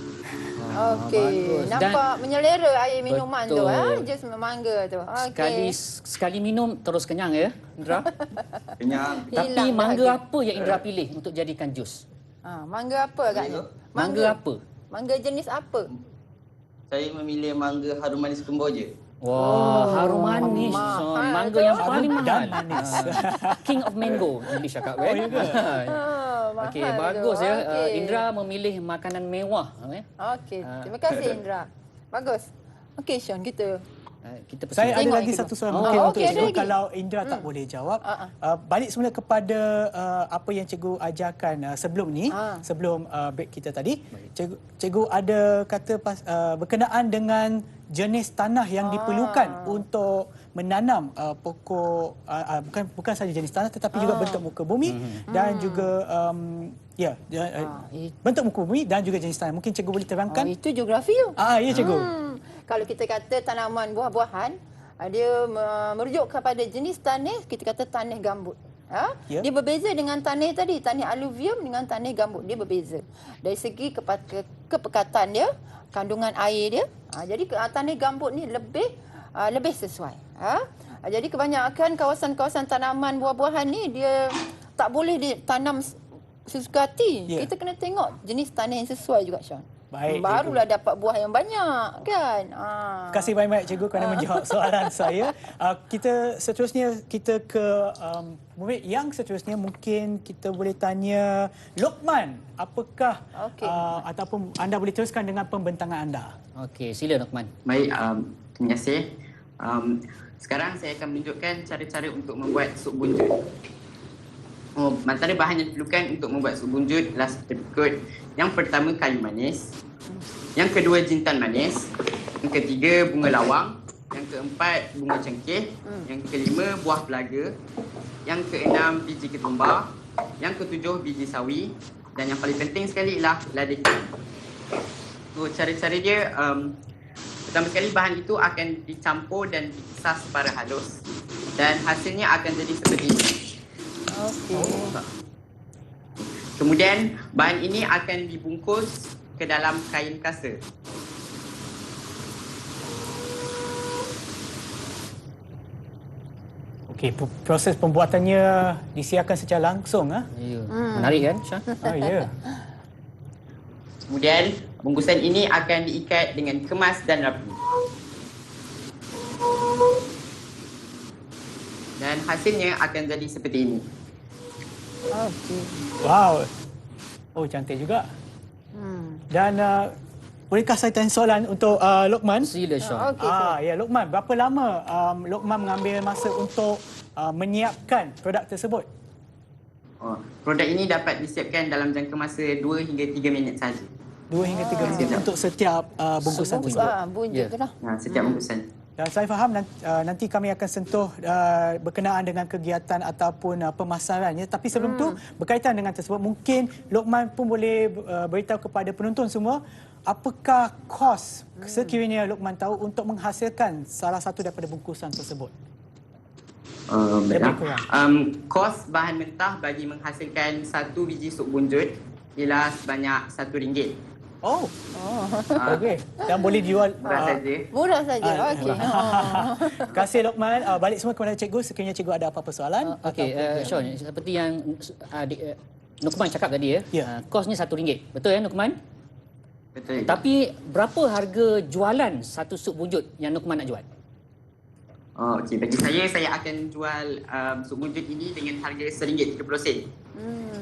Okey, nampak menyelera air minuman tu, jus mangga tu. Sekali minum terus kenyang ya, Indra. Kenyang. Tapi mangga apa yang Indra pilih untuk jadikan jus? Mangga apa agaknya? Mangga apa? Mangga jenis apa? Saya memilih mangga harum manis Kemboja. Wah, harum manis. Mangga yang paling mahal. Manis. King of mango, English cakap kan? Okey, bagus ya. Indra memilih makanan mewah. Okey, terima kasih Indra. Bagus. Okey, Sean, kita saya ada lagi satu soalan mungkin untuk cikgu. lagi. Kalau Indra tak boleh jawab, balik semula kepada apa yang cikgu ajarkan sebelum ni, sebelum break kita tadi. Cikgu ada kata berkenaan dengan jenis tanah yang diperlukan untuk menanam pokok, bukan saja jenis tanah tetapi juga bentuk muka bumi dan juga bentuk muka bumi dan juga jenis tanah. Mungkin cikgu boleh terangkan? Itu geografi tu. Ya cikgu. Kalau kita kata tanaman buah-buahan, dia merujuk kepada jenis tanah, kita kata tanah gambut. Dia berbeza dengan tanah tadi, tanah aluvium dengan tanah gambut, dia berbeza. Dari segi kepekatan dia, kandungan air dia. Jadi tanah gambut ni lebih sesuai. Jadi kebanyakan kawasan-kawasan tanaman buah-buahan ni dia tak boleh ditanam sesuka hati. Kita kena tengok jenis tanah yang sesuai juga, Sean. Baik, barulah dapat buah yang banyak, kan? Terima kasih banyak-banyak cikgu kerana menjawab soalan saya. Kita seterusnya ke murid yang seterusnya, mungkin kita boleh tanya Lokman, apakah ataupun anda boleh teruskan dengan pembentangan anda? Okey, sila Lokman. Baik, terima kasih. Sekarang saya akan menunjukkan cara-cara untuk membuat sup bunjut. Antara bahan yang diperlukan untuk membuat sup bunjut adalah seperti berikut. Yang pertama, kayu manis. Yang kedua, jintan manis. Yang ketiga, bunga lawang. Yang keempat, bunga cengkeh. Yang kelima, buah pelaga. Yang keenam, biji ketumbar. Yang ketujuh, biji sawi. Dan yang paling penting sekali ialah lada hitam. Cara-cara dia, pertama sekali bahan itu akan dicampur dan dikisar secara halus. Dan hasilnya akan jadi seperti ini. Kemudian bahan ini akan dibungkus ke dalam kain kasa. Okey, proses pembuatannya disiarkan secara langsung Ya. Menarik kan, Sean? Oh ya. Kemudian bungkusan ini akan diikat dengan kemas dan rapi. Dan hasilnya akan jadi seperti ini. Okey. Wow. Oh, cantik juga. Dan bolehkah saya tanya soalan untuk Lokman? Sila, Sean. Okey. Ya, Lokman, berapa lama Lokman mengambil masa untuk menyiapkan produk tersebut? Produk ini dapat disiapkan dalam jangka masa 2 hingga 3 minit saja. 2 hingga 3 minit untuk setiap bungkusan tersebut. Bunjuk tu lah. Setiap bungkusan. Dan saya faham nanti kami akan sentuh berkenaan dengan kegiatan ataupun pemasaran. Ya. Tapi sebelum tu, berkaitan dengan tersebut, mungkin Lokman pun boleh beritahu kepada penonton semua, apakah kos sekiranya Lokman tahu untuk menghasilkan salah satu daripada bungkusan tersebut? Lebih kurang. Kos bahan mentah bagi menghasilkan 1 biji sup bunjut ialah sebanyak RM1. Oh. Okey. Dan boleh dijual Murah saja. Murah saja. Okey. Terima kasih Lokman. Balik semua kepada cikgu sekiranya cikgu ada apa-apa soalan. Okey, Sean, seperti yang Nukman cakap tadi kosnya RM1. Betul ya Nukman? Betul. Tapi berapa harga jualan satu sup bunjut yang Nukman nak jual? Okey, bagi saya akan jual sup bunjut ini dengan harga RM1.30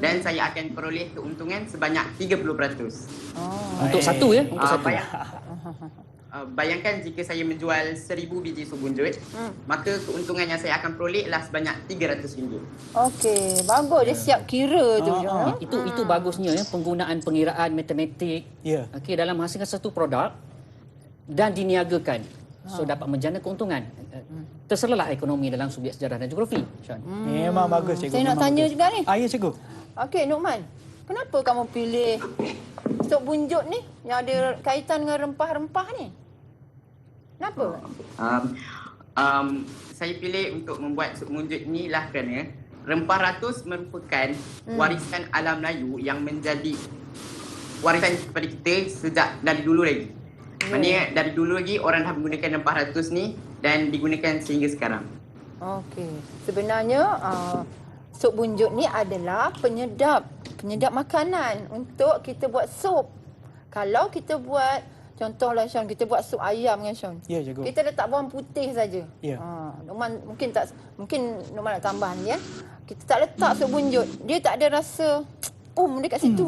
dan saya akan peroleh keuntungan sebanyak 30%. Untuk satu ya? Untuk satu. Bayangkan jika saya menjual 1000 biji sup bunjut, maka keuntungan yang saya akan peroleh adalah sebanyak RM300. Okey, bagus dia siap kira tu. Itu bagusnya ya, penggunaan pengiraan matematik. Ya. Okey, dalam menghasilkan satu produk dan diniagakan. So dapat menjana keuntungan. Terselalah ekonomi dalam subjek sejarah dan geografi, Sean. Memang bagus cikgu. Saya nak memang tanya bagus. juga ni. Ya cikgu. Okey, Nukman. Kenapa kamu pilih sup bunjut ni yang ada kaitan dengan rempah-rempah ni? Kenapa? Saya pilih untuk membuat sup bunjut ni lah kerana rempah ratus merupakan warisan alam Melayu yang menjadi warisan kepada kita sejak dari dulu lagi. Maksudnya dari dulu lagi orang dah menggunakan rempah ratus ni dan digunakan sehingga sekarang. Okey. Sebenarnya sup bunjut ni adalah penyedap makanan untuk kita buat sup. Kalau kita buat, contohlah Sean, kita buat sup ayam kan Sean. Ya cikgu. Kita letak bawang putih saja. Ya. Nukman mungkin Nukman nak tambah ni ya. Kita tak letak sup bunjut, dia tak ada rasa dekat situ.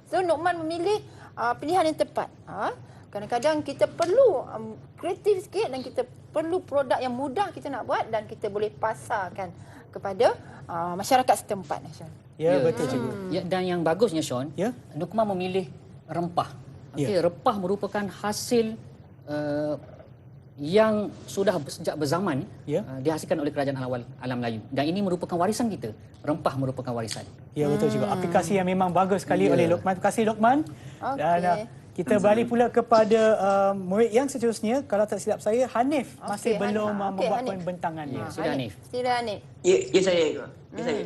So Nukman memilih pilihan yang tepat. Kadang-kadang kita perlu kreatif sikit dan kita perlu produk yang mudah kita nak buat dan kita boleh pasarkan kepada masyarakat setempat. Sean. Ya, betul cikgu. Ya, dan yang bagusnya Sean, Ya. Nukman memilih rempah. Okey, Ya. rempah merupakan hasil yang sudah sejak berzaman Ya. dihasilkan oleh kerajaan alam Melayu. Dan ini merupakan warisan kita. Rempah merupakan warisan. Ya, betul cikgu. Aplikasi yang memang bagus sekali oleh Lokman. Terima kasih Lokman. Okey. Dan kita balik pula kepada murid yang seterusnya. Kalau tak silap saya, Hanif masih belum membuat Hanif. pembentangannya. Sila Hanif. Sila Hanif. Ya saya. Saya.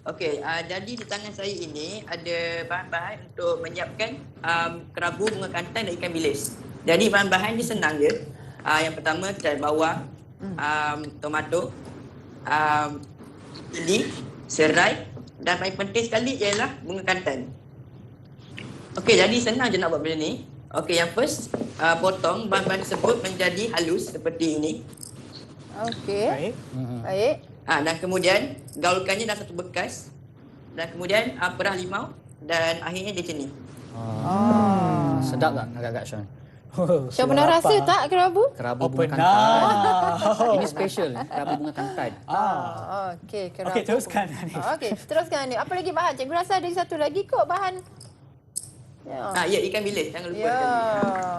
Okey, jadi di tangan saya ini ada bahan-bahan untuk menyiapkan kerabu bunga kantan dan ikan bilis. Jadi bahan-bahan ni senang je. Yang pertama kita ada bawang, tomato, cili, serai dan paling penting sekali ialah bunga kantan. Okey, jadi senang je nak buat benda ni. Okey, yang first potong bahan-bahan tersebut menjadi halus seperti ini. Okey. Baik. Baik. Dan kemudian gaulkannya dalam satu bekas dan kemudian perah limau dan akhirnya dia macam ni. Sedap tak agak-agak Sean? Syah pernah rasa tak kerabu? Kerabu bunga pernah. kantan. Ini special, kerabu bunga kantan. Okey, kerabu. Okey, teruskan Hanif. Okey, teruskan ni. Apa lagi bahan? Cikgu rasa ada satu lagi kot bahan. Ya, ikan bilis. Jangan lupa ikan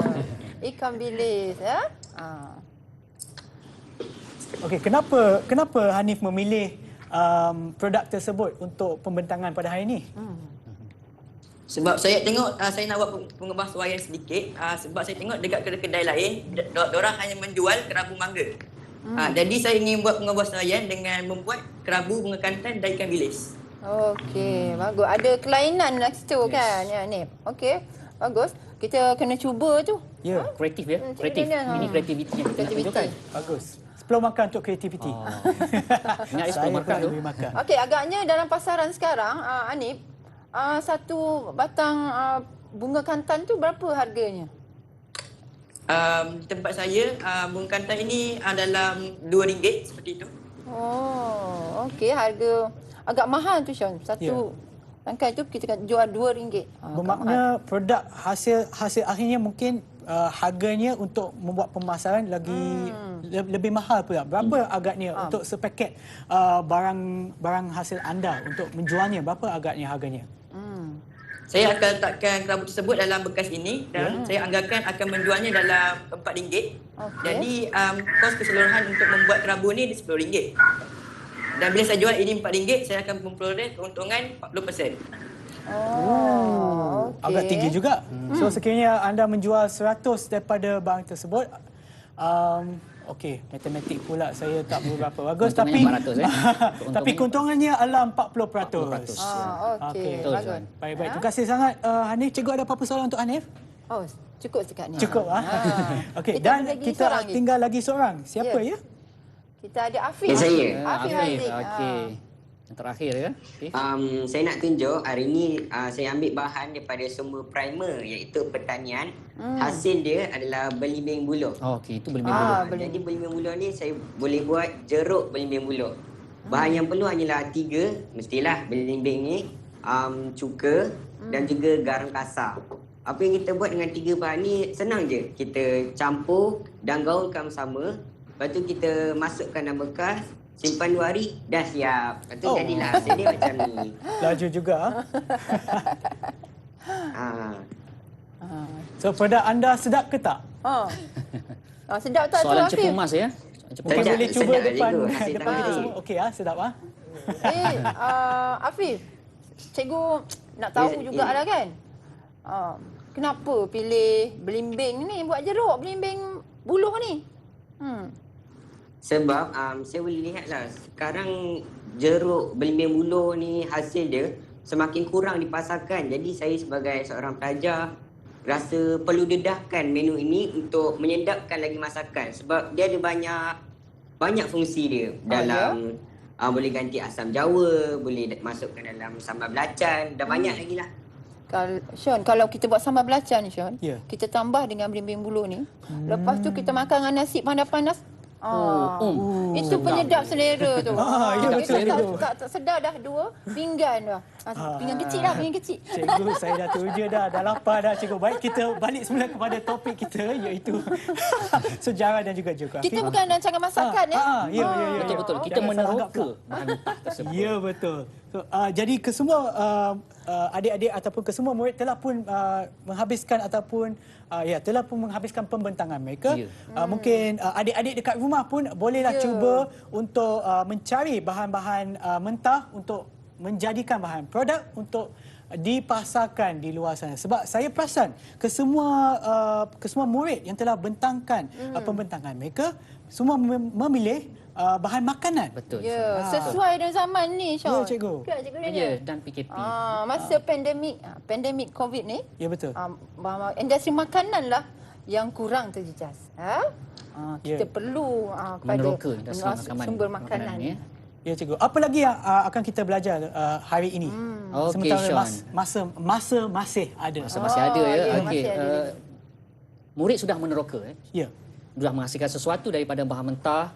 bilis. Ikan bilis ya. Okey, kenapa Hanif memilih produk tersebut untuk pembentangan pada hari ini? Sebab saya tengok saya nak buat pengubahsuaian sedikit sebab saya tengok dekat kedai lain diorang hanya menjual kerabu mangga. Jadi saya ingin buat pengubahsuaian dengan membuat kerabu bunga kantan dan ikan bilis. Okey, bagus. Ada kelainan lah situ kan, ya ni. Okey, bagus. Kita kena cuba tu. Ya, Kreatif ya, Cikgu kreatif. Daniel, Ini kreativiti yang kita nak Kreativiti. tunjukkan. bagus. 10 makan untuk kreativiti. Ingat 10 Saya makan pun tu. lebih makan. Okey, agaknya dalam pasaran sekarang, Anip, satu batang bunga kantan tu berapa harganya? Tempat saya, bunga kantan ini dalam RM2 seperti itu. Oh, okey, harga agak mahal tu Sean. Satu tangkai tu kita jual RM2. Bermakna produk hasil akhirnya mungkin harganya untuk membuat pemasaran lagi lebih mahal pula. Berapa agaknya untuk sepaket barang hasil anda untuk menjualnya, berapa agaknya harganya? Saya akan letakkan kerabu tersebut dalam bekas ini dan saya anggarkan akan menjualnya dalam RM4. Jadi kos keseluruhan untuk membuat kerabu ni di RM10. Dan bila saya jual ini RM4, saya akan memperoleh keuntungan 40%. Oh, okey. Agak tinggi juga. So sekiranya anda menjual 100 daripada barang tersebut, okey, matematik pula saya tak berapa bagus, tapi 400, tapi keuntungannya adalah 40%. Okey. Bagus. Baik-baik. Terima kasih sangat Hanif. Cikgu ada apa-apa soalan untuk Hanif? Oh, cukup sekat ni. Cukup Okey, Kita dan ada lagi kita seorang lagi. tinggal lagi seorang. Siapa ya? Kita ada Afif. Saya. Afif Haziq. Okey. Yang terakhir ya. Okay. Saya nak tunjuk hari ni saya ambil bahan daripada sumber primer iaitu pertanian. Hasil dia adalah belimbing buluh. Okey, itu belimbing buluh. Jadi belimbing buluh ni saya boleh buat jeruk belimbing buluh. Bahan yang perlu hanyalah 3, mestilah belimbing ni, cuka dan juga garam kasar. Apa yang kita buat dengan 3 bahan ni senang je. Kita campur dan gaulkan bersama. Lepas tu kita masukkan dalam bekas, simpan 2 hari, dah siap. Lepas tu jadilah hasil dia macam ni. Laju juga. So produk anda sedap ke tak? Sedap tak tu Soalan Afif? cepu mas ya. Mungkin boleh cuba sedap depan je tu, hasil depan kita tadi. semua. Okey sedap Afif, cikgu nak tahu jugalah kan. Kenapa pilih belimbing ni buat jeruk, belimbing buluh ni? Sebab saya boleh lihatlah sekarang jeruk belimbing buluh ni hasil dia semakin kurang di pasaran. Jadi saya sebagai seorang pelajar rasa perlu dedahkan menu ini untuk menyedapkan lagi masakan. Sebab dia ada banyak fungsi dia dalam boleh ganti asam jawa, boleh masukkan dalam sambal belacan dan banyak lagi lah. Sean, kalau kita buat sambal belacan ni Sean, kita tambah dengan belimbing buluh ni, lepas tu kita makan dengan nasi panas-panas. Itu penyedap selera tu. Tak sedar dah 2 pinggan dah. Pinggan kecil dah, pinggan kecil. Cikgu, saya dah teruja dah lapar dah cikgu. Baik, kita balik semula kepada topik kita iaitu sejarah dan juga geografi. Kita bukan rancangan masakan ya. Betul-betul. Kita meneroka bahan mentah tersebut. Ya, betul. So, jadi kesemua adik-adik ataupun kesemua murid telah pun menghabiskan ataupun telah pun menghabiskan pembentangan mereka. Mungkin adik-adik dekat rumah pun bolehlah cuba untuk mencari bahan-bahan mentah untuk menjadikan bahan produk untuk dipasarkan di luar sana. Sebab saya perasan kesemua murid yang telah bentangkan pembentangan mereka semua memilih bahan makanan. Betul. Ya, sesuai dengan zaman ni Syah. Ya, cikgu. Kan cikgu ni? Ya, dan PKP. Masa pandemik COVID ni. Ya, betul. Industri makanan lah yang kurang terjejas. Kita perlu meneroka kepada sumber makanan. Ya, cikgu. Apa lagi yang akan kita belajar hari ini? Sementara masa masih ada. Masa masih ada ya. Ya, Okey. Murid sudah meneroka Ya. Sudah menghasilkan sesuatu daripada bahan mentah.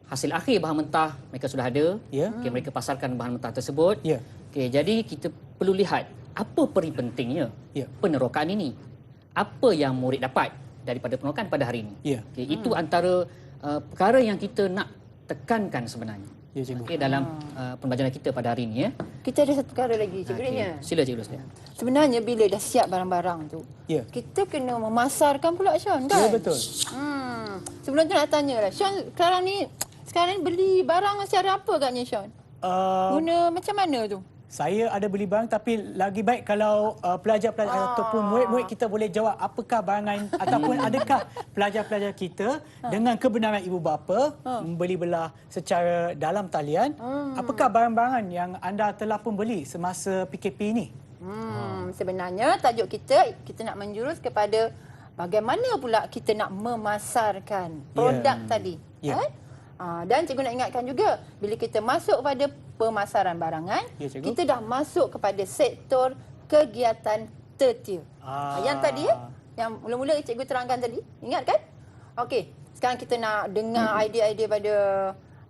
Hasil akhir bahan mentah mereka sudah ada. Ya. Okey, mereka pasarkan bahan mentah tersebut. Ya. Okey, jadi kita perlu lihat apa peri pentingnya penerokaan ini. Apa yang murid dapat daripada penerokaan pada hari ini. Ya. Okey, itu antara perkara yang kita nak tekankan sebenarnya. Ya, cikgu. Okey, dalam pembelajaran kita pada hari ini ya. Kita ada satu perkara lagi cikgu Rina. Sila cikgu Roslia. Sebenarnya bila dah siap barang-barang tu, kita kena memasarkan pula Sean kan? Ya, betul. Sebelum tu nak tanya lah, Sean sekarang ni beli barang secara apa agaknya Sean? Guna macam mana tu? Saya ada beli barang tapi lagi baik kalau pelajar-pelajar ataupun murid-murid kita boleh jawab apakah barangan ataupun adakah pelajar-pelajar kita dengan kebenaran ibu bapa membeli belah secara dalam talian, apakah barang-barangan yang anda telah pun beli semasa PKP ini? Sebenarnya tajuk kita nak menjurus kepada bagaimana pula kita nak memasarkan produk tadi. Dan cikgu nak ingatkan juga, bila kita masuk pada pemasaran barangan, kita dah masuk kepada sektor kegiatan tertier. Yang tadi, yang mula-mula cikgu terangkan tadi, ingat kan? Okey, sekarang kita nak dengar idea-idea pada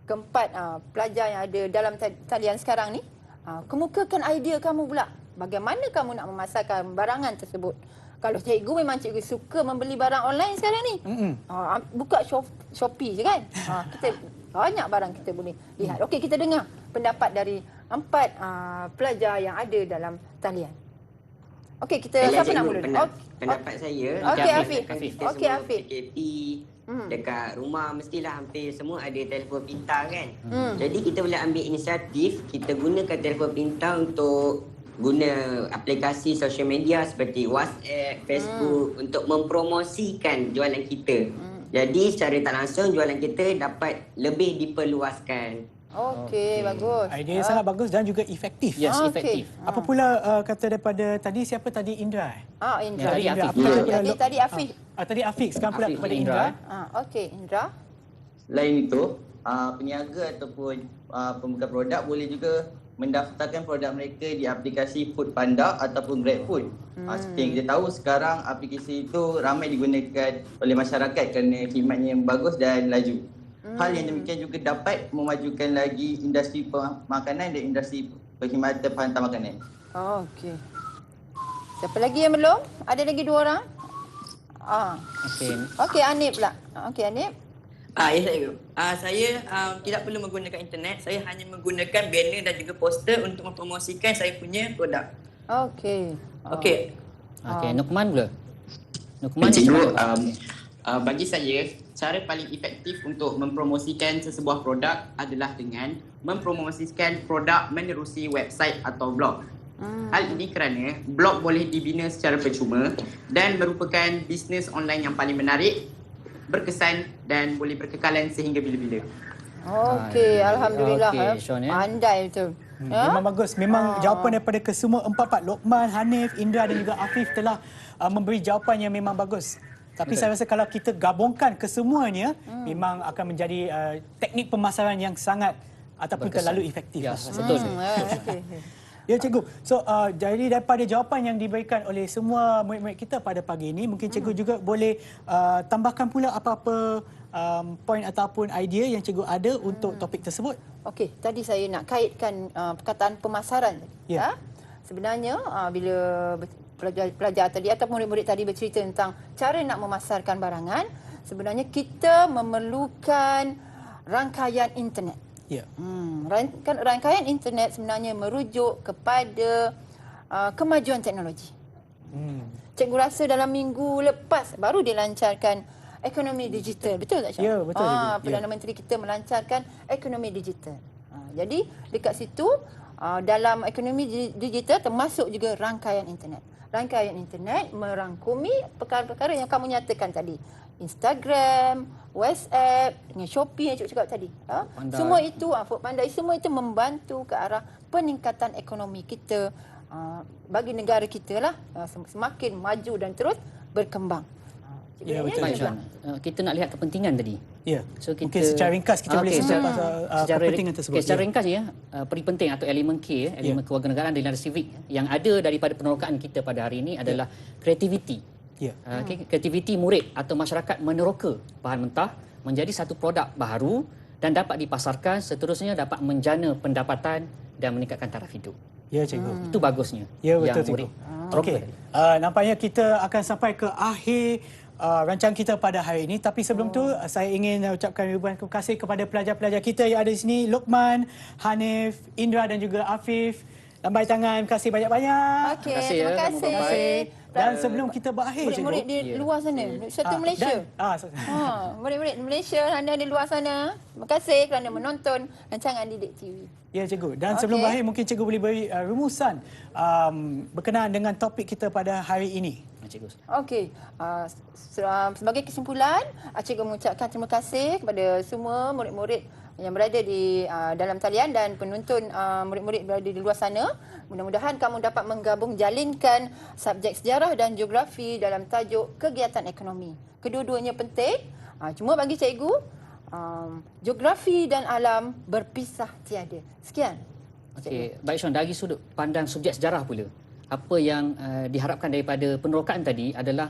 keempat pelajar yang ada dalam talian sekarang ni. Kemukakan idea kamu pula. Bagaimana kamu nak memasarkan barangan tersebut? Kalau cikgu memang cikgu suka membeli barang online sekarang ni. Buka Shopee je kan. Kita banyak barang kita boleh lihat. Okey, kita dengar pendapat dari 4 pelajar yang ada dalam talian. Okey, kita siapa nak mula? Pendapat saya. Okey, Afif. Okey, Afif. PKP dekat rumah mestilah hampir semua ada telefon pintar kan. Jadi kita boleh ambil inisiatif, kita gunakan telefon pintar untuk guna aplikasi social media seperti WhatsApp, Facebook untuk mempromosikan jualan kita. Jadi secara tak langsung jualan kita dapat lebih diperluaskan. Okey, bagus. Idea sangat bagus dan juga efektif. Yes, efektif. Apa pula kata daripada tadi, siapa tadi? Indra? Indra. Tadi Afif. Tadi Afif. Tadi Afif, sekarang pula kepada Indra. Okey, Indra. Selain itu, peniaga ataupun pembuka produk boleh juga mendaftarkan produk mereka di aplikasi Foodpanda ataupun GrabFood. Seperti yang kita tahu sekarang aplikasi itu ramai digunakan oleh masyarakat kerana khidmatnya yang bagus dan laju. Hal yang demikian juga dapat memajukan lagi industri makanan dan industri perkhidmatan penghantar makanan. Okey. Siapa lagi yang belum? Ada lagi 2 orang? Okey, Anip pula. Okey, Anip. Ya saya. Saya tidak perlu menggunakan internet. Saya hanya menggunakan banner dan juga poster untuk mempromosikan saya punya produk. Okey. Okey. Nukman pula. Nukman Cikgu, bagi saya, cara paling efektif untuk mempromosikan sesebuah produk adalah dengan mempromosikan produk menerusi website atau blog. Hal ini kerana blog boleh dibina secara percuma dan merupakan bisnes online yang paling menarik, berkesan dan boleh berkekalan sehingga bila-bila. Okey, alhamdulillah. Okey, Sean, ya. Pandai betul. Memang bagus. Memang jawapan daripada kesemua 4 Lokman, Hanif, Indra dan juga Afif telah memberi jawapan yang memang bagus. Tapi saya rasa kalau kita gabungkan kesemuanya, memang akan menjadi teknik pemasaran yang sangat ataupun terlalu efektif. Ya, betul. Ya, cikgu. So, jadi daripada jawapan yang diberikan oleh semua murid-murid kita pada pagi ini, mungkin cikgu juga boleh tambahkan pula apa-apa poin ataupun idea yang cikgu ada untuk topik tersebut. Okey, tadi saya nak kaitkan perkataan pemasaran tadi. Sebenarnya bila pelajar tadi atau murid-murid tadi bercerita tentang cara nak memasarkan barangan, sebenarnya kita memerlukan rangkaian internet. Rangkaian internet sebenarnya merujuk kepada kemajuan teknologi. Cikgu rasa dalam minggu lepas baru dilancarkan ekonomi digital. Betul tak, Syah? Ya, betul. Perdana Menteri kita melancarkan ekonomi digital. Jadi dekat situ dalam ekonomi digital termasuk juga rangkaian internet. Rangkaian internet merangkumi perkara-perkara yang kamu nyatakan tadi. Instagram, WhatsApp, dengan Shopee yang cikgu cakap tadi. Semua itu, Foodpanda, semua itu membantu ke arah peningkatan ekonomi kita bagi negara kita lah semakin maju dan terus berkembang. Ya, betul. Baik, Sean. Kita nak lihat kepentingan tadi. Ya. So, mungkin secara ringkas kita boleh sebut pasal kepentingan tersebut. Secara ringkas peri penting atau elemen K, elemen kewarganegaraan dan nilai civic yang ada daripada penerokaan kita pada hari ini adalah kreativiti. Kreativiti murid atau masyarakat meneroka bahan mentah menjadi satu produk baru dan dapat dipasarkan, seterusnya dapat menjana pendapatan dan meningkatkan taraf hidup. Ya, cikgu. Itu bagusnya. Ya, betul, cikgu. Okey. Nampaknya kita akan sampai ke akhir rancangan kita pada hari ini. Tapi sebelum tu, saya ingin ucapkan ribuan terima kasih kepada pelajar-pelajar kita yang ada di sini. Lokman, Hanif, Indra dan juga Afif. Lambai tangan, terima kasih banyak-banyak. Okey, terima kasih. Dan sebelum kita berakhir, murid-murid di luar sana, serta Malaysia. Murid-murid Malaysia, anda di luar sana, terima kasih kerana menonton rancangan Didik TV. Ya, cikgu. Dan sebelum berakhir, mungkin cikgu boleh beri rumusan berkenaan dengan topik kita pada hari ini. Okey, sebagai kesimpulan, cikgu mengucapkan terima kasih kepada semua murid-murid yang berada di dalam talian dan penonton murid-murid berada di luar sana. Mudah-mudahan kamu dapat menggabung jalinkan subjek sejarah dan geografi dalam tajuk kegiatan ekonomi. Kedua-duanya penting. Cuma bagi cikgu, geografi dan alam berpisah tiada. Sekian. Okey, baik Sean, dari sudut pandang subjek sejarah pula, apa yang diharapkan daripada penerokaan tadi adalah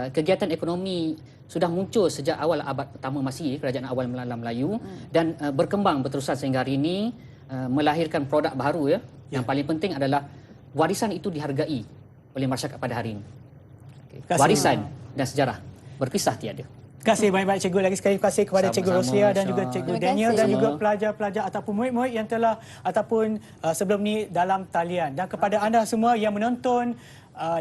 kegiatan ekonomi sudah muncul sejak awal abad pertama Masihi, kerajaan awal Melayu, dan berkembang berterusan sehingga hari ini, melahirkan produk baru ya. Yang paling penting adalah warisan itu dihargai oleh masyarakat pada hari ini. Okay. Warisan dan sejarah berpisah tiada. Terima kasih banyak-banyak cikgu, lagi sekali terima kasih kepada Cikgu Roslia dan juga Cikgu Daniel dan juga pelajar-pelajar ataupun murid-murid yang telah ataupun sebelum ni dalam talian, dan kepada anda semua yang menonton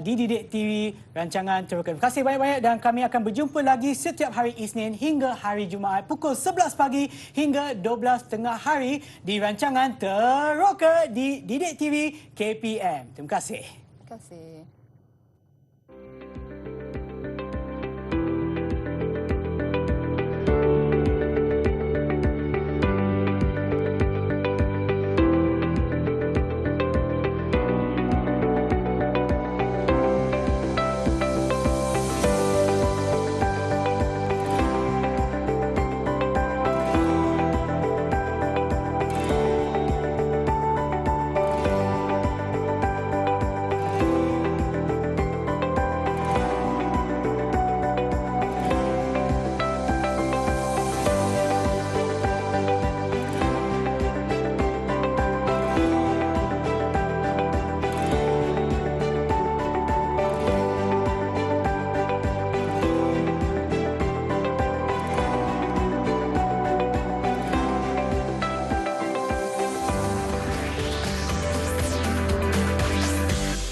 di Didik TV rancangan Teroka. Terima kasih banyak-banyak dan kami akan berjumpa lagi setiap hari Isnin hingga hari Jumaat pukul 11 pagi hingga 12 tengah hari di rancangan Teroka di Didik TV KPM. Terima kasih. Terima kasih.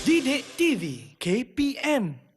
Didik TV KPM